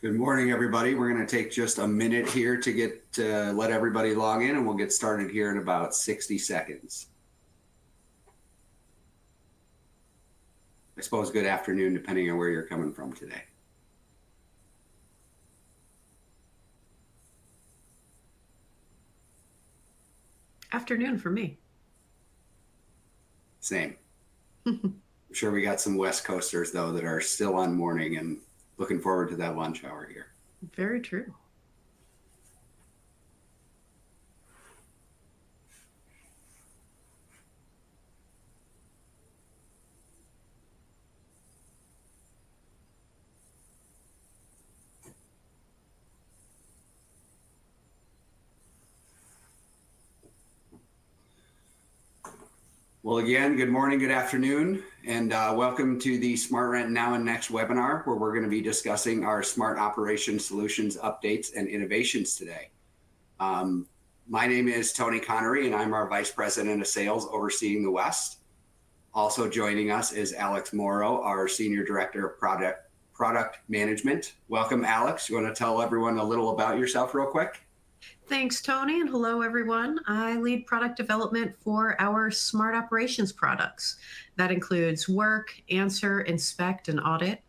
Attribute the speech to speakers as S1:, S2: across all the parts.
S1: Good morning, everybody. We're going to take just a minute here to let everybody log in, and we'll get started here in about 60 seconds. I suppose good afternoon, depending on where you're coming from today.
S2: Afternoon for me.
S1: Same. I'm sure we got some West Coasters, though, that are still on morning and looking forward to that lunch hour here.
S2: Very true.
S1: Well, again, good morning, good afternoon, and welcome to the SmartRent Now and Next webinar, where we're going to be discussing our smart operation solutions updates and innovations today. My name is Tony Connery, and I'm our Vice President of Sales overseeing the West. Also joining us is Alex Morrow, our Senior Director of Product Management. Welcome, Alex. You want to tell everyone a little about yourself real quick?
S2: Thanks, Tony, and hello, everyone. I lead product development for our smart operations products. That includes work, answer, inspect, and audit.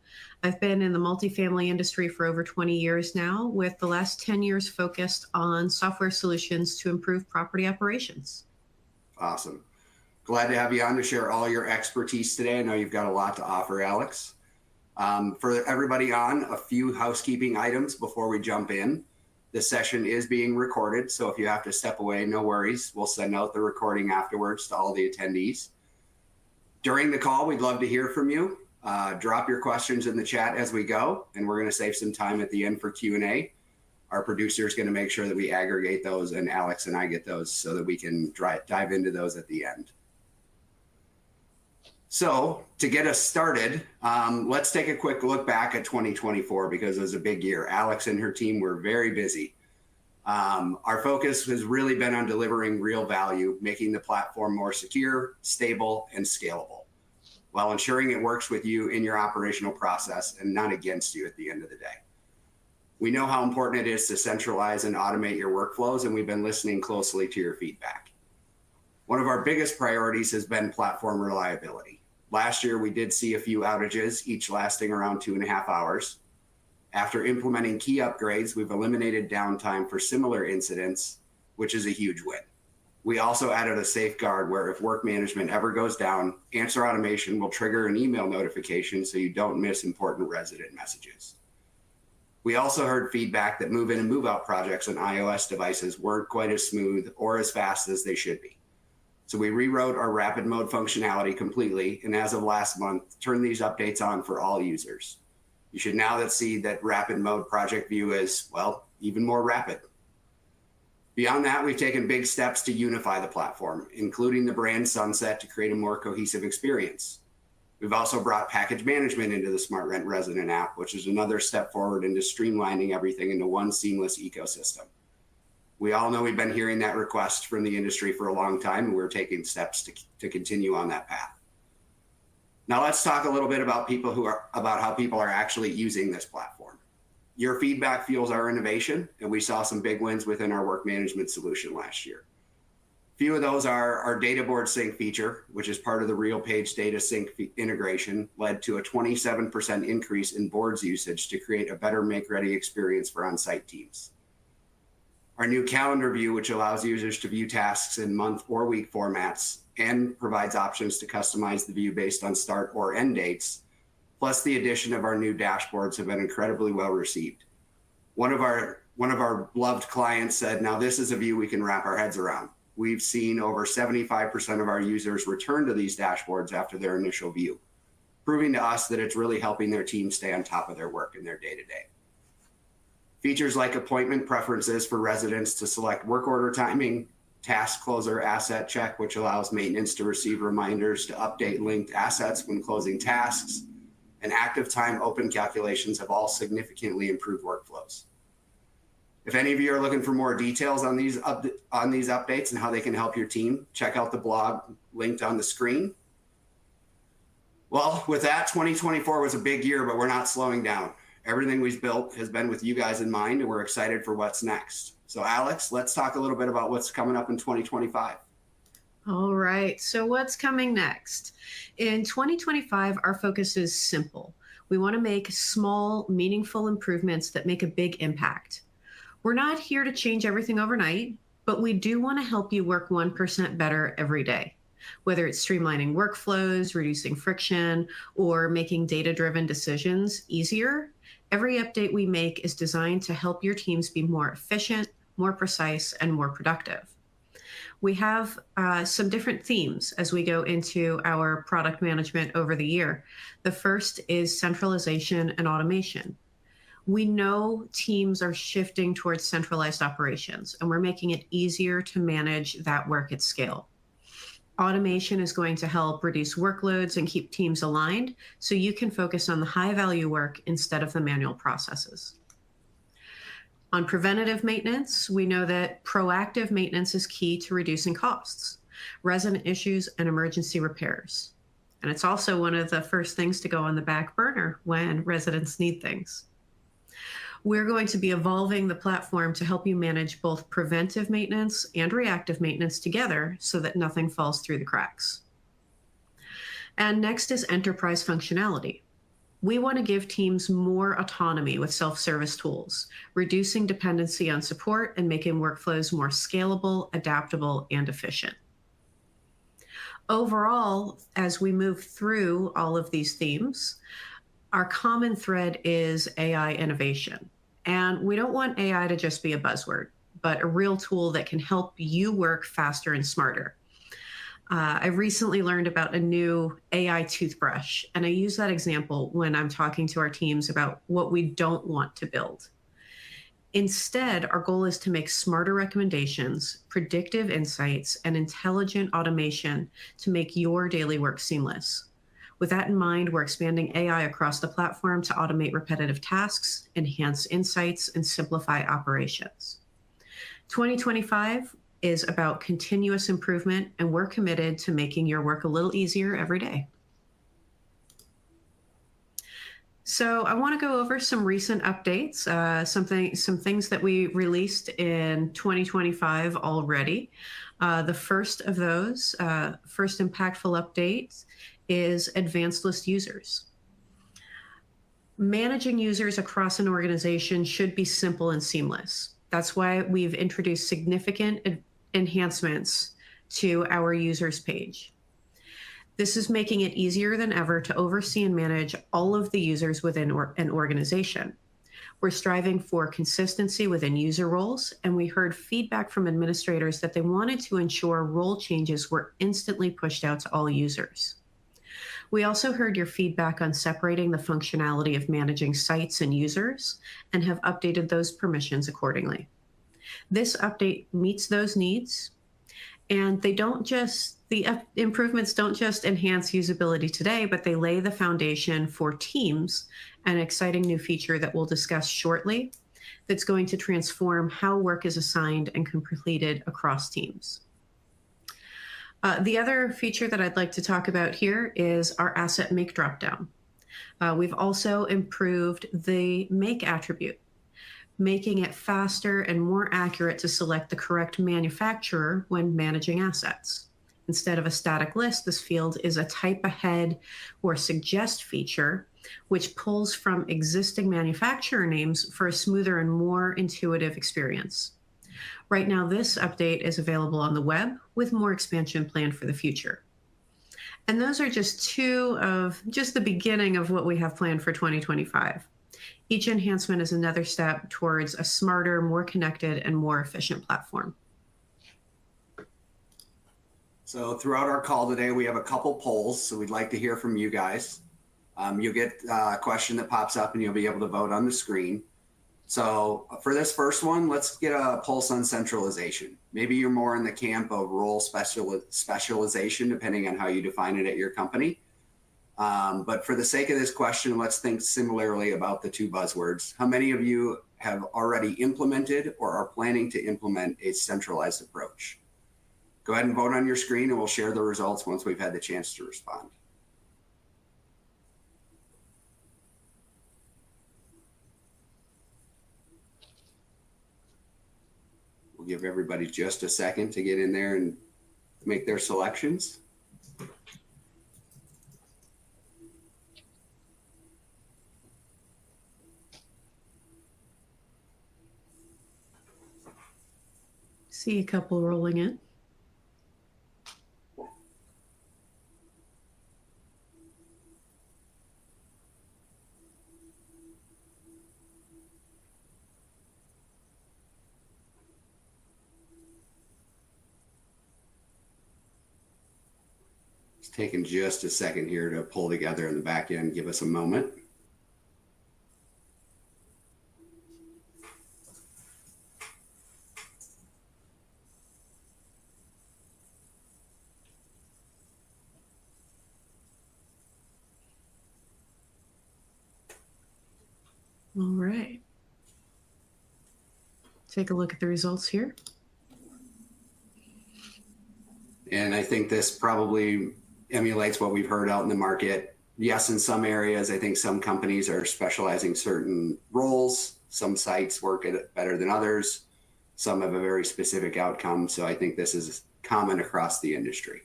S2: I've been in the multifamily industry for over 20 years now, with the last 10 years focused on software solutions to improve property operations.
S1: Awesome. Glad to have you on to share all your expertise today. I know you've got a lot to offer, Alex. For everybody on, a few housekeeping items before we jump in. This session is being recorded, so if you have to step away, no worries. We'll send out the recording afterwards to all the attendees. During the call, we'd love to hear from you. Drop your questions in the chat as we go, and we're going to save some time at the end for Q&A. Our producer is going to make sure that we aggregate those, and Alex and I get those so that we can dive into those at the end. So to get us started, let's take a quick look back at 2024 because it was a big year. Alex and her team were very busy. Our focus has really been on delivering real value, making the platform more secure, stable, and scalable, while ensuring it works with you in your operational process and not against you at the end of the day. We know how important it is to centralize and automate your workflows, and we've been listening closely to your feedback. One of our biggest priorities has been platform reliability. Last year, we did see a few outages, each lasting around 2.5 hours. After implementing key upgrades, we've eliminated downtime for similar incidents, which is a huge win. We also added a safeguard where if work management ever goes down, Answer Automation will trigger an email notification so you don't miss important resident messages. We also heard feedback that move-in and move-out projects on iOS devices weren't quite as smooth or as fast as they should be. So we rewrote our rapid mode functionality completely, and as of last month, turned these updates on for all users. You should now see that rapid mode project view is, well, even more rapid. Beyond that, we've taken big steps to unify the platform, including the brand sunset to create a more cohesive experience. We've also brought package management into the SmartRent resident app, which is another step forward into streamlining everything into one seamless ecosystem. We all know we've been hearing that request from the industry for a long time, and we're taking steps to continue on that path. Now let's talk a little bit about how people are actually using this platform. Your feedback fuels our innovation, and we saw some big wins within our work management solution last year. A few of those are our data board sync feature, which is part of the RealPage data sync integration, led to a 27% increase in boards usage to create a better make-ready experience for on-site teams. Our new calendar view, which allows users to view tasks in month or week formats and provides options to customize the view based on start or end dates, plus the addition of our new dashboards have been incredibly well received. One of our loved clients said, now this is a view we can wrap our heads around. We've seen over 75% of our users return to these dashboards after their initial view, proving to us that it's really helping their team stay on top of their work in their day-to-day. Features like appointment preferences for residents to select work order timing, task closer asset check, which allows maintenance to receive reminders to update linked assets when closing tasks, and active time open calculations have all significantly improved workflows. If any of you are looking for more details on these updates and how they can help your team, check out the blog linked on the screen. Well, with that, 2024 was a big year, but we're not slowing down. Everything we've built has been with you guys in mind, and we're excited for what's next. So Alex, let's talk a little bit about what's coming up in 2025.
S2: All right, so what's coming next? In 2025, our focus is simple. We want to make small, meaningful improvements that make a big impact. We're not here to change everything overnight, but we do want to help you work 1% better every day. Whether it's streamlining workflows, reducing friction, or making data-driven decisions easier, every update we make is designed to help your teams be more efficient, more precise, and more productive. We have some different themes as we go into our product management over the year. The first is centralization and automation. We know teams are shifting towards centralized operations, and we're making it easier to manage that work at scale. Automation is going to help reduce workloads and keep teams aligned so you can focus on the high-value work instead of the manual processes. On preventative maintenance, we know that proactive maintenance is key to reducing costs, resident issues, and emergency repairs. And it's also one of the first things to go on the back burner when residents need things. We're going to be evolving the platform to help you manage both preventive maintenance and reactive maintenance together so that nothing falls through the cracks. And next is enterprise functionality. We want to give teams more autonomy with self-service tools, reducing dependency on support and making workflows more scalable, adaptable, and efficient. Overall, as we move through all of these themes, our common thread is AI innovation. And we don't want AI to just be a buzzword, but a real tool that can help you work faster and smarter. I recently learned about a new AI toothbrush, and I use that example when I'm talking to our teams about what we don't want to build. Instead, our goal is to make smarter recommendations, predictive insights, and intelligent automation to make your daily work seamless. With that in mind, we're expanding AI across the platform to automate repetitive tasks, enhance insights, and simplify operations. 2025 is about continuous improvement, and we're committed to making your work a little easier every day. So I want to go over some recent updates, some things that we released in 2025 already. The first of those, first impactful update is advanced list users. Managing users across an organization should be simple and seamless. That's why we've introduced significant enhancements to our users page. This is making it easier than ever to oversee and manage all of the users within an organization. We're striving for consistency within user roles, and we heard feedback from administrators that they wanted to ensure role changes were instantly pushed out to all users. We also heard your feedback on separating the functionality of managing sites and users and have updated those permissions accordingly. This update meets those needs, and the improvements don't just enhance usability today, but they lay the foundation for Teams, an exciting new feature that we'll discuss shortly that's going to transform how work is assigned and completed across teams. The other feature that I'd like to talk about here is our asset make dropdown. We've also improved the make attribute, making it faster and more accurate to select the correct manufacturer when managing assets. Instead of a static list, this field is a type ahead or suggest feature, which pulls from existing manufacturer names for a smoother and more intuitive experience. Right now, this update is available on the web with more expansion planned for the future. And those are just the beginning of what we have planned for 2025. Each enhancement is another step towards a smarter, more connected, and more efficient platform.
S1: So throughout our call today, we have a couple polls, so we'd like to hear from you guys. You'll get a question that pops up and you'll be able to vote on the screen. So for this first one, let's get a pulse on centralization. Maybe you're more in the camp of role specialization, depending on how you define it at your company. But for the sake of this question, let's think similarly about the two buzzwords. How many of you have already implemented or are planning to implement a centralized approach? Go ahead and vote on your screen and we'll share the results once we've had the chance to respond. give everybody just a second to get in there and make their selections.
S2: See a couple rolling in.
S1: It's taking just a second here to pull together in the back end. Give us a moment.
S2: All right. Take a look at the results here.
S1: And I think this probably emulates what we've heard out in the market. Yes, in some areas, I think some companies are specializing certain roles. Some sites work at it better than others. Some have a very specific outcome. So I think this is common across the industry.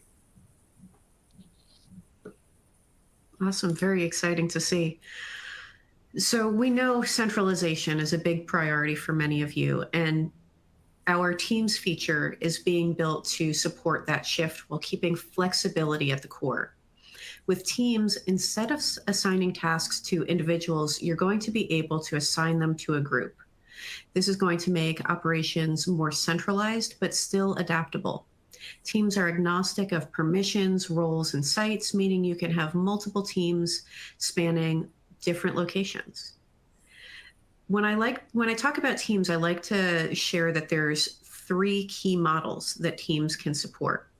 S2: Awesome. Very exciting to see. So we know centralization is a big priority for many of you, and our Teams feature is being built to support that shift while keeping flexibility at the core. With Teams, instead of assigning tasks to individuals, you're going to be able to assign them to a group. This is going to make operations more centralized, but still adaptable. Teams are agnostic of permissions, roles, and sites, meaning you can have multiple teams spanning different locations. When I talk about teams, I like to share that there's 3 key models that teams can support.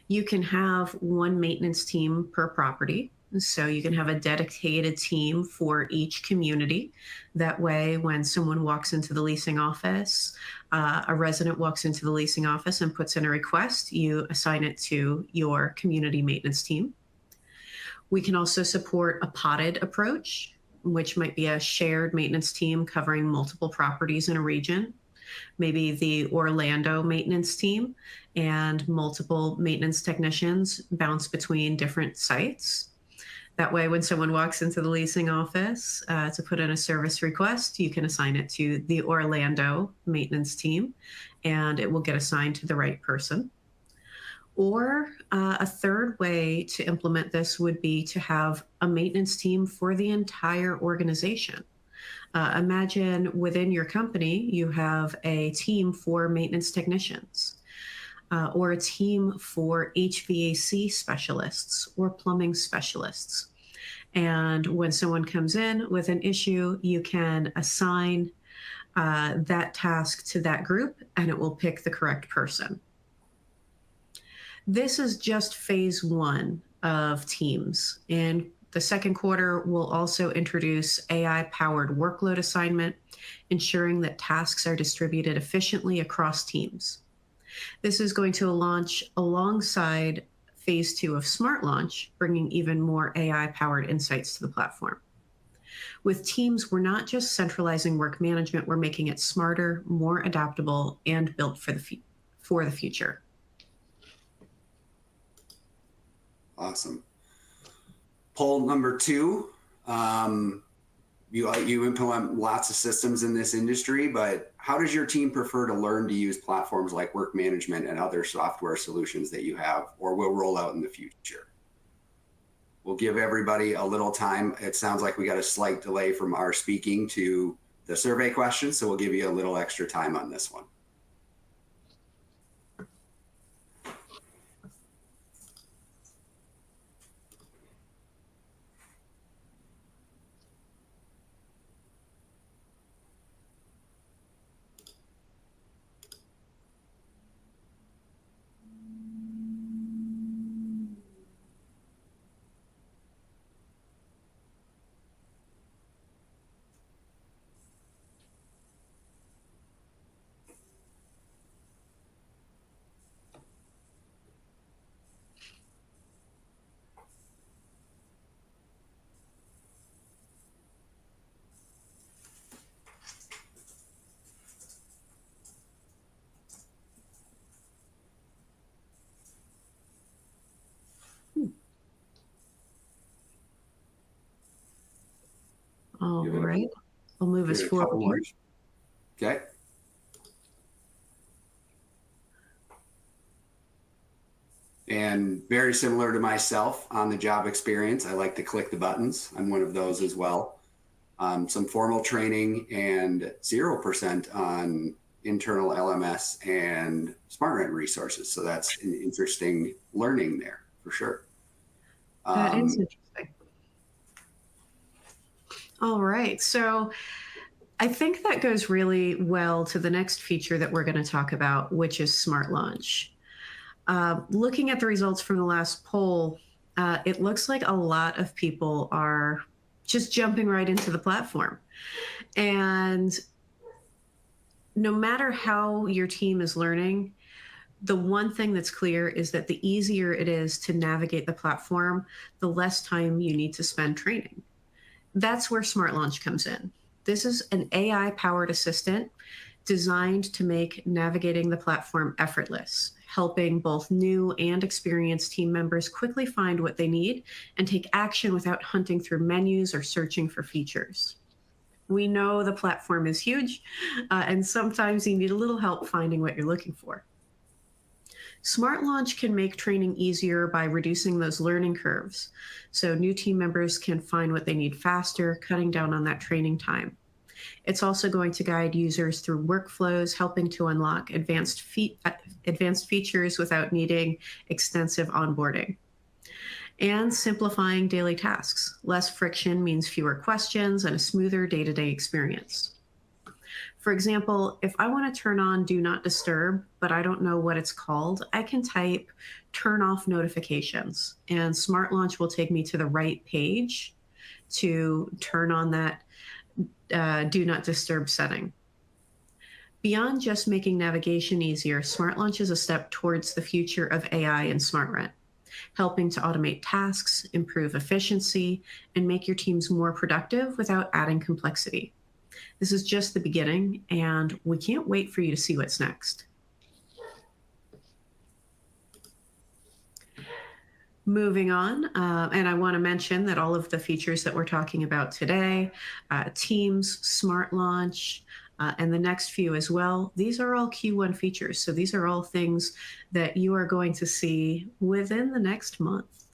S2: You can have one maintenance team per property. So you can have a dedicated team for each community. That way, when someone walks into the leasing office, a resident walks into the leasing office and puts in a request, you assign it to your community maintenance team. We can also support a podded approach, which might be a shared maintenance team covering multiple properties in a region. Maybe the Orlando maintenance team and multiple maintenance technicians bounce between different sites. That way, when someone walks into the leasing office to put in a service request, you can assign it to the Orlando maintenance team, and it will get assigned to the right person. Or a third way to implement this would be to have a maintenance team for the entire organization. Imagine within your company, you have a team for maintenance technicians, or a team for HVAC specialists or plumbing specialists. And when someone comes in with an issue, you can assign that task to that group, and it will pick the correct person. This is just phase 1 of Teams. In the second quarter, we'll also introduce AI-powered workload assignment, ensuring that tasks are distributed efficiently across teams. This is going to launch alongside phase 2 of Smart Launch, bringing even more AI-powered insights to the platform. With Teams, we're not just centralizing work management, we're making it smarter, more adaptable, and built for the future.
S1: Awesome. Poll number 2. You implement lots of systems in this industry, but how does your team prefer to learn to use platforms like work management and other software solutions that you have or will roll out in the future? We'll give everybody a little time. It sounds like we got a slight delay from our speaking to the survey questions, so we'll give you a little extra time on this one.
S2: All
S1: Give it
S2: right. I'll move us
S1: a
S2: forward
S1: couple
S2: here.
S1: more. Okay. And very similar to myself on the job experience, I like to click the buttons. I'm one of those as well. Some formal training and 0% on internal LMS and SmartRent resources. So that's an interesting learning there for sure.
S2: That is interesting. All right. So I think that goes really well to the next feature that we're going to talk about, which is Smart Launch. Looking at the results from the last poll, it looks like a lot of people are just jumping right into the platform. And no matter how your team is learning, the one thing that's clear is that the easier it is to navigate the platform, the less time you need to spend training. That's where Smart Launch comes in. This is an AI-powered assistant designed to make navigating the platform effortless, helping both new and experienced team members quickly find what they need and take action without hunting through menus or searching for features. We know the platform is huge, and sometimes you need a little help finding what you're looking for. Smart Launch can make training easier by reducing those learning curves, so new team members can find what they need faster, cutting down on that training time. It's also going to guide users through workflows, helping to unlock advanced features without needing extensive onboarding. And simplifying daily tasks. Less friction means fewer questions and a smoother day-to-day experience. For example, if I want to turn on Do Not Disturb, but I don't know what it's called, I can type turn off notifications, and Smart Launch will take me to the right page to turn on that Do Not Disturb setting. Beyond just making navigation easier, Smart Launch is a step towards the future of AI and SmartRent, helping to automate tasks, improve efficiency, and make your teams more productive without adding complexity. This is just the beginning, and we can't wait for you to see what's next. Moving on, and I want to mention that all of the features that we're talking about today, Teams, Smart Launch, and the next few as well, these are all Q1 features. So these are all things that you are going to see within the next month.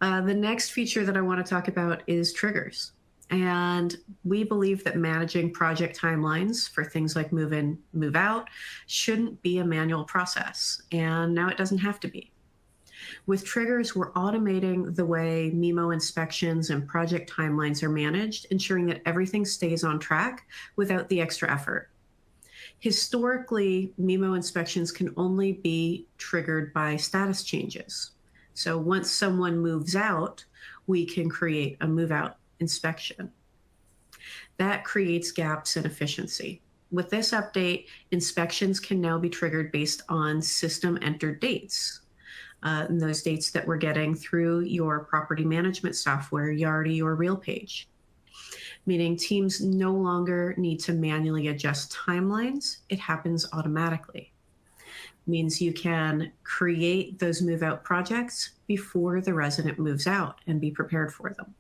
S2: The next feature that I want to talk about is triggers. And we believe that managing project timelines for things like move in, move out shouldn't be a manual process. And now it doesn't have to be. With triggers, we're automating the way MIMO inspections and project timelines are managed, ensuring that everything stays on track without the extra effort. Historically, MIMO inspections can only be triggered by status changes. So once someone moves out, we can create a move out inspection. That creates gaps in efficiency. With this update, inspections can now be triggered based on system entered dates. And those dates that we're getting through your property management software, Yardi or RealPage. Meaning teams no longer need to manually adjust timelines. It happens automatically. Means you can create those move out projects before the resident moves out and be prepared for them.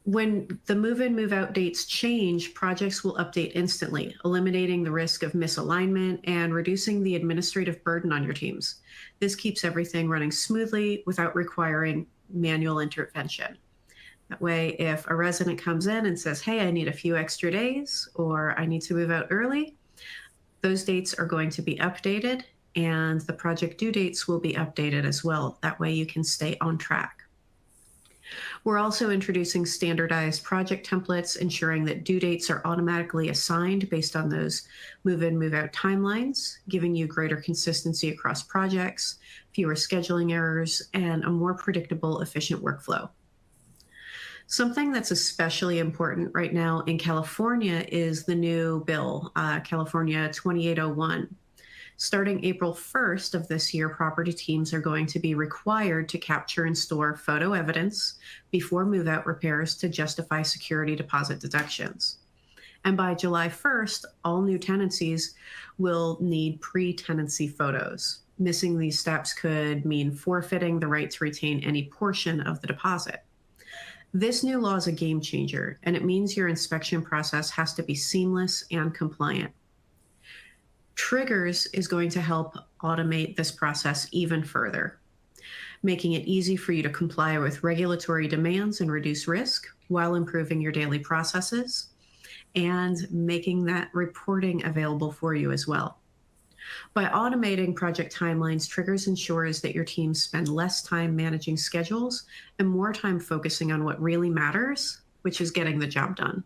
S2: When the move-in, move-out dates change, projects will update instantly, eliminating the risk of misalignment and reducing the administrative burden on your teams. This keeps everything running smoothly without requiring manual intervention. That way, if a resident comes in and says, hey, I need a few extra days, or I need to move out early, those dates are going to be updated, and the project due dates will be updated as well. That way you can stay on track. We're also introducing standardized project templates, ensuring that due dates are automatically assigned based on those move-in, move-out timelines, giving you greater consistency across projects, fewer scheduling errors, and a more predictable, efficient workflow. Something that's especially important right now in California is the new bill, California 2801. Starting April 1st of this year, property teams are going to be required to capture and store photo evidence before move-out repairs to justify security deposit deductions. And by July 1st, all new tenancies will need pre-tenancy photos. Missing these steps could mean forfeiting the right to retain any portion of the deposit. This new law is a game changer, and it means your inspection process has to be seamless and compliant. Triggers is going to help automate this process even further, making it easy for you to comply with regulatory demands and reduce risk while improving your daily processes and making that reporting available for you as well. By automating project timelines, Triggers ensures that your teams spend less time managing schedules and more time focusing on what really matters, which is getting the job done.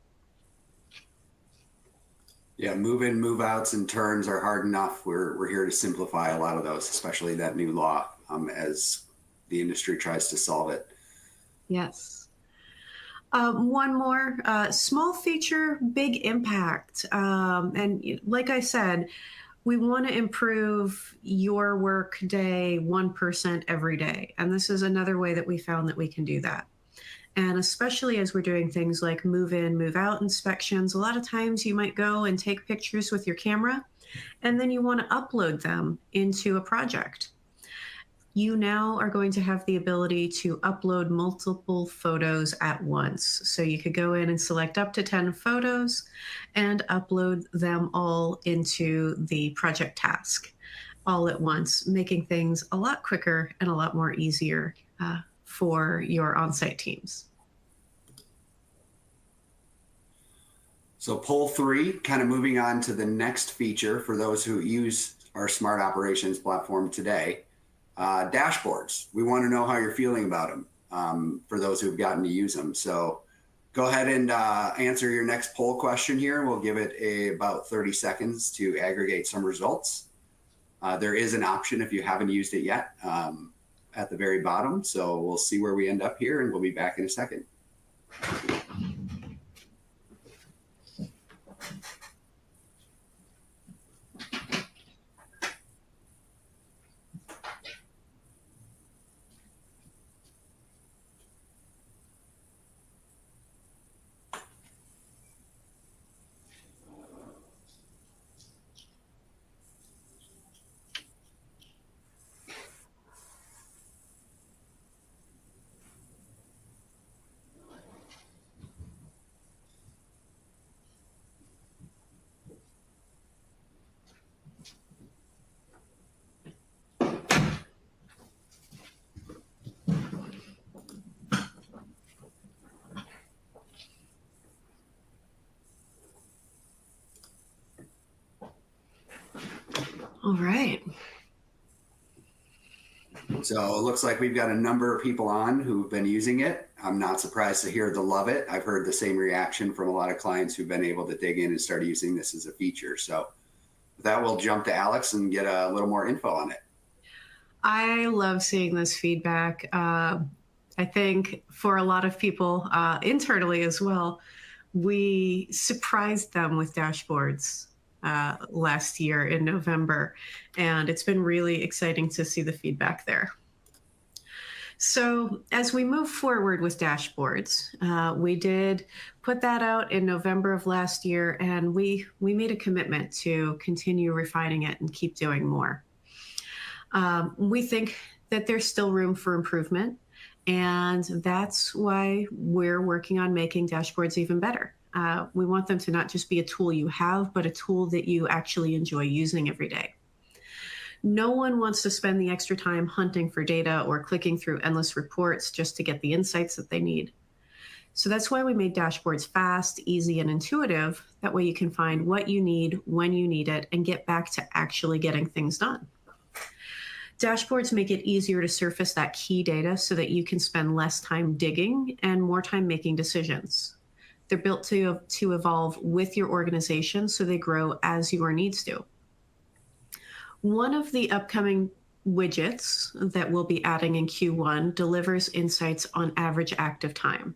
S1: Yeah, move-in, move-outs, and turns are hard enough. We're here to simplify a lot of those, especially that new law, as the industry tries to solve it.
S2: Yes. One more small feature, big impact. And like I said, we want to improve your work day 1% every day. And this is another way that we found that we can do that. And especially as we're doing things like move in, move out inspections, a lot of times you might go and take pictures with your camera, and then you want to upload them into a project. You now are going to have the ability to upload multiple photos at once. So you could go in and select up to 10 photos and upload them all into the project task all at once, making things a lot quicker and a lot more easier for your on-site teams.
S1: So poll 3, kind of moving on to the next feature for those who use our smart operations platform today, dashboards. We want to know how you're feeling about them for those who've gotten to use them. So go ahead and answer your next poll question here. We'll give it about 30 seconds to aggregate some results. There is an option if you haven't used it yet at the very bottom. So we'll see where we end up here, and we'll be back in a second.
S2: All right.
S1: So it looks like we've got a number of people on who've been using it. I'm not surprised to hear the love it. I've heard the same reaction from a lot of clients who've been able to dig in and start using this as a feature. So with that, we'll jump to Alex and get a little more info on it.
S2: I love seeing this feedback. I think for a lot of people internally as well, we surprised them with dashboards last year in November, and it's been really exciting to see the feedback there. So as we move forward with dashboards, we did put that out in November of last year, and we made a commitment to continue refining it and keep doing more. We think that there's still room for improvement, and that's why we're working on making dashboards even better. We want them to not just be a tool you have, but a tool that you actually enjoy using every day. No one wants to spend the extra time hunting for data or clicking through endless reports just to get the insights that they need. So that's why we made dashboards fast, easy, and intuitive. That way you can find what you need when you need it and get back to actually getting things done. Dashboards make it easier to surface that key data so that you can spend less time digging and more time making decisions. They're built to evolve with your organization, so they grow as your needs do. One of the upcoming widgets that we'll be adding in Q1 delivers insights on average active time.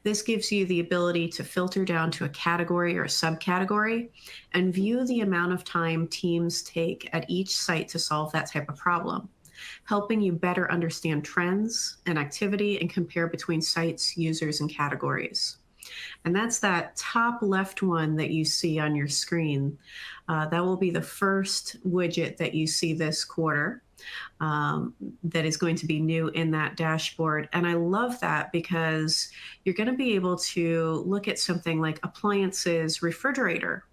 S2: This gives you the ability to filter down to a category or a subcategory and view the amount of time teams take at each site to solve that type of problem, helping you better understand trends and activity and compare between sites, users, and categories. And that's that top left one that you see on your screen. That will be the first widget that you see this quarter. that is going to be new in that dashboard. And I love that because you're going to be able to look at something like appliances, refrigerator,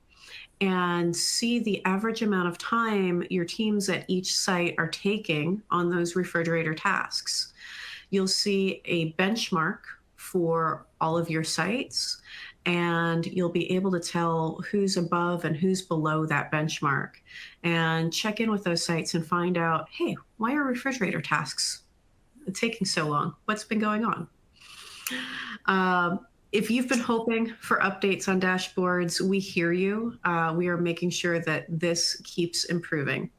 S2: and see the average amount of time your teams at each site are taking on those refrigerator tasks. You'll see a benchmark for all of your sites, and you'll be able to tell who's above and who's below that benchmark, and check in with those sites and find out, hey, why are refrigerator tasks taking so long? What's been going on? If you've been hoping for updates on dashboards, we hear you. We are making sure that this keeps improving.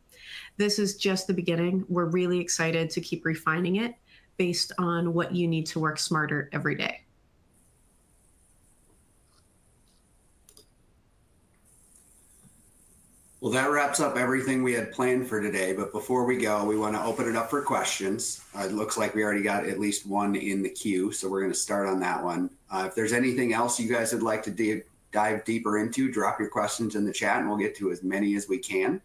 S2: This is just the beginning. We're really excited to keep refining it based on what you need to work smarter every day.
S1: Well, that wraps up everything we had planned for today. But before we go, we want to open it up for questions. It looks like we already got at least one in the queue, so we're going to start on that one. If there's anything else you guys would like to dive deeper into, drop your questions in the chat and we'll get to as many as we can.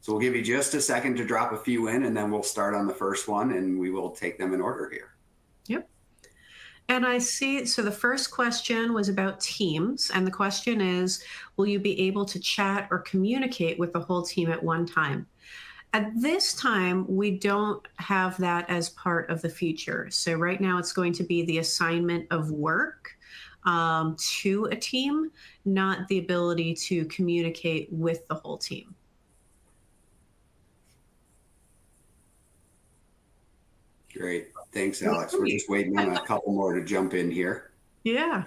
S1: So we'll give you just a second to drop a few in, and then we'll start on the first one and we will take them in order here.
S2: Yep. And I see, so the first question was about Teams. And the question is, will you be able to chat or communicate with the whole team at one time? At this time, we don't have that as part of the feature. So right now it's going to be the assignment of work to a team, not the ability to communicate with the whole team.
S1: Great. Thanks, Alex. We're just waiting on a couple more to jump in here.
S2: Yeah.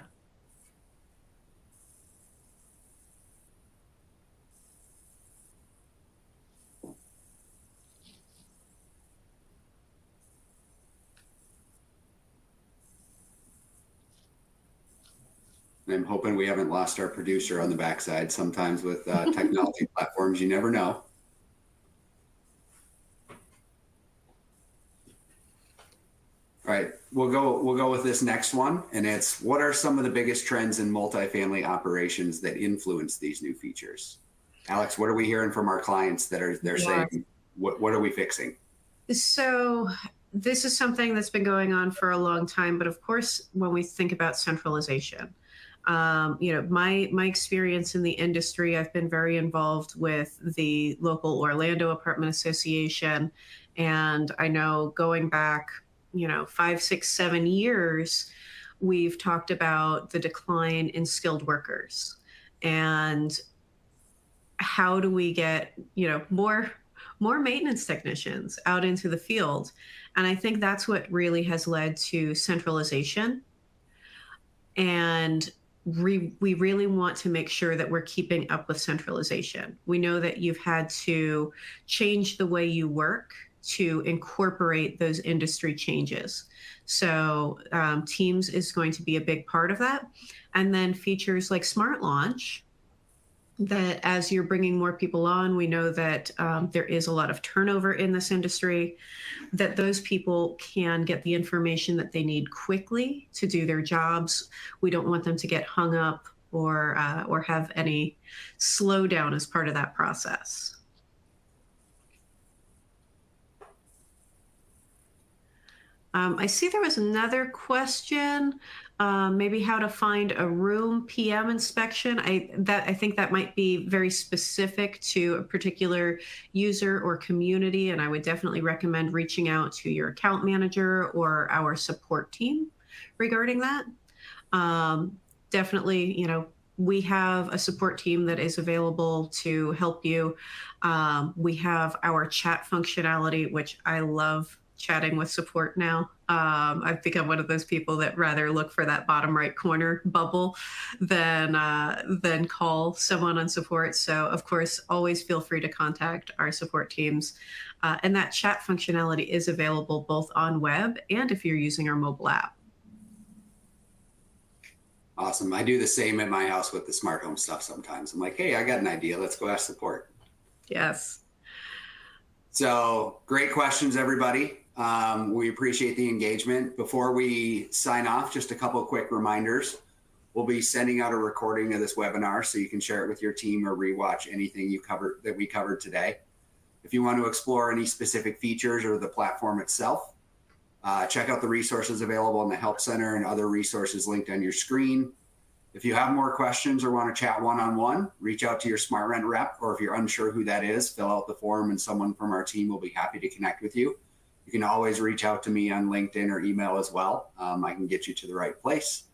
S1: I'm hoping we haven't lost our producer on the backside. Sometimes with technology platforms, you never know. All right, we'll go with this next one, and it's, what are some of the biggest trends in multifamily operations that influence these new features? Alex, what are we hearing from our clients that they're saying, what are we fixing?
S2: So this is something that's been going on for a long time, but of course, when we think about centralization, my experience in the industry, I've been very involved with the local Orlando Apartment Association, and I know going back 5, 6, 7 years, we've talked about the decline in skilled workers and how do we get, more maintenance technicians out into the field. And I think that's what really has led to centralization. And we really want to make sure that we're keeping up with centralization. We know that you've had to change the way you work to incorporate those industry changes. So Teams is going to be a big part of that. And then features like Smart Launch, that as you're bringing more people on, we know that there is a lot of turnover in this industry, that those people can get the information that they need quickly to do their jobs. We don't want them to get hung up or have any slowdown as part of that process. I see there was another question, maybe how to find a room PM inspection. I think that might be very specific to a particular user or community, and I would definitely recommend reaching out to your account manager or our support team regarding that. Definitely, we have a support team that is available to help you. We have our chat functionality, which I love chatting with support now. I've become one of those people that rather look for that bottom right corner bubble than call someone on support. So of course, always feel free to contact our support teams. And that chat functionality is available both on web and if you're using our mobile app.
S1: Awesome. I do the same at my house with the smart home stuff sometimes. I'm like, hey, I got an idea. Let's go ask support.
S2: Yes.
S1: So great questions, everybody. We appreciate the engagement. Before we sign off, just a couple of quick reminders. We'll be sending out a recording of this webinar so you can share it with your team or rewatch anything that we covered today. If you want to explore any specific features or the platform itself, check out the resources available in the Help Center and other resources linked on your screen. If you have more questions or want to chat one-on-one, reach out to your SmartRent rep, or if you're unsure who that is, fill out the form and someone from our team will be happy to connect with you. You can always reach out to me on LinkedIn or email as well. I can get you to the right place.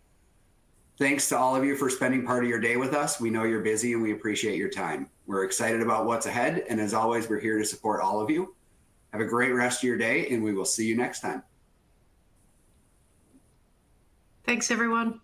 S1: Thanks to all of you for spending part of your day with us. We know you're busy and we appreciate your time. We're excited about what's ahead. And as always, we're here to support all of you. Have a great rest of your day and we will see you next time.
S2: Thanks, everyone.